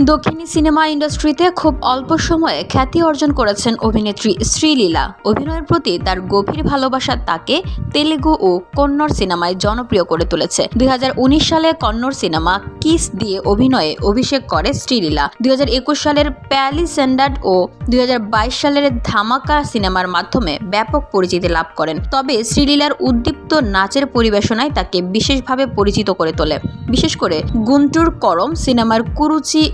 দক্ষিণী সিনেমা ইন্ডাস্ট্রিতে খুব অল্প সময়ে খ্যাতি অর্জন করেছেন অভিনেত্রী শ্রীলীলা। অভিনয়ের প্রতি তার গভীর ভালোবাসা তাকে তেলুগু ও কন্নড় সিনেমায় জনপ্রিয় করে তুলেছে। 2019 সালে কন্নড় সিনেমা কিস দিয়ে অভিনয়ে অভিষেক করে শ্রীলীলা। 2021 সালের প্যালি স্যান্ডার্ড ও 2022 সালের ধামাকা সিনেমার মাধ্যমে ব্যাপক পরিচিতি লাভ করেন। তবে শ্রীলীলার উদ্দীপ্ত নাচের পরিবেশনায় তাকে বিশেষভাবে পরিচিত করে তোলে। বিশেষ করে গুন্টুর করম সিনেমার কুরুচি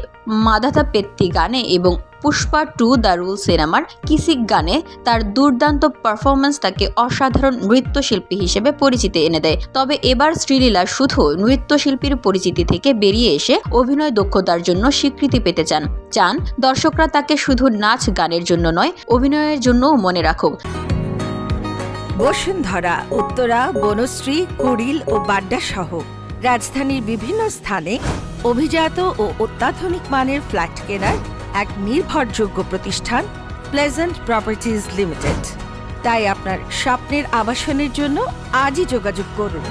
মাদাথা পেত্তি গানে এবং পুষ্পা 2 দ্য রুল সিনেমার কিসিক গানে তার দুর্দান্ত পারফরমেন্স তাকে অসাধারণ নৃত্যশিল্পী হিসেবে পরিচিতি এনে দেয়। তবে এবার শ্রীলীলা শুধু নৃত্যশিল্পীর পরিচিতি থেকে বেরিয়ে এসে অভিনয় দক্ষতার জন্য স্বীকৃতি পেতে চান দর্শকরা তাকে শুধু নাচ গানের জন্য নয়, অভিনয়ের জন্যও মনে রাখুক। বসুন্ধরা, উত্তরা, বনশ্রী, কুড়িল ও বাড্ডা সহ রাজধানীর বিভিন্ন স্থানে অভিজাত ও অত্যাধুনিক মানের ফ্ল্যাট কেনার এক নির্ভরযোগ্য প্রতিষ্ঠান প্লেজেন্ট প্রপার্টিজ লিমিটেড। তাই আপনার স্বপ্নের আবাসনের জন্য আজই যোগাযোগ করুন।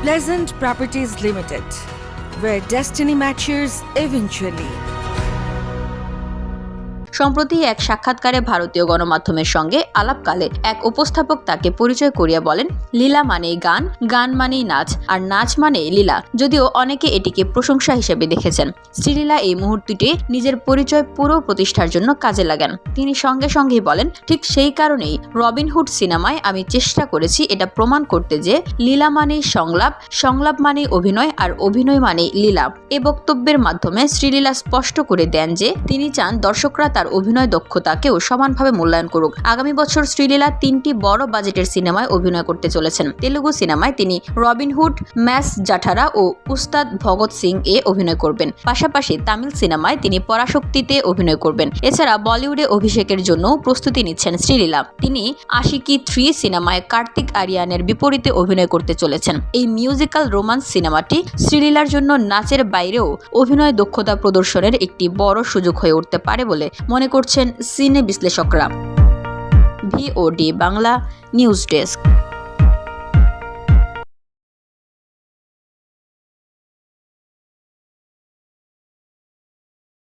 Pleasant properties limited, where destiny matches eventually। সম্প্রতি এক সাক্ষাৎকারে ভারতীয় গণমাধ্যমের সঙ্গে আলাপকালে এক উপস্থাপক তাকে পরিচয় করিয়ে বলেন, লীলা মানেই গান, গান মানেই নাচ, আর নাচ মানেই লীলা। যদিও অনেকে এটিকে প্রশংসা হিসেবে দেখেছেন, শ্রীলীলা এই মুহূর্তটি নিজের পরিচয় পুরো প্রতিষ্ঠার জন্য কাজে লাগান। তিনি সঙ্গেই বলেন, ঠিক সেই কারণেই রবিনহুড সিনেমায় আমি চেষ্টা করেছি এটা প্রমাণ করতে যে লীলা মানেই সংলাপ, সংলাপ মানেই অভিনয়, আর অভিনয় মানেই লীলা। এ বক্তব্যের মাধ্যমে শ্রীলীলা স্পষ্ট করে দেন যে তিনি চান দর্শকরা তার অভিনয় দক্ষতাকেও সমানভাবে মূল্যায়ন করুক। আগামী বছর শ্রীলীলা 3টি বড় বাজেটের সিনেমায় অভিনয় করতে চলেছেন। তেলুগু সিনেমায় তিনি রবিনহুড, ম্যাস জাঠারা ও উস্তাদ ভগৎ সিং এ অভিনয় করবেন। পাশাপাশি তামিল সিনেমায় তিনি পরাশক্তিতে অভিনয় করবেন। এছাড়া বলিউডে অভিষেকের জন্য প্রস্তুতি নিচ্ছেন শ্রীলীলা। তিনি আশিকি 3 সিনেমায় কার্তিক আরিয়ানের বিপরীতে অভিনয় করতে চলেছেন। এই মিউজিক্যাল রোমান্স সিনেমাটি শ্রীলীলার জন্য নাচের বাইরেও অভিনয় দক্ষতা প্রদর্শনের একটি বড় সুযোগ হয়ে উঠতে পারে বলে মনে করছেন সিনে বিশ্লেষকরা। VOD Bangla news desk.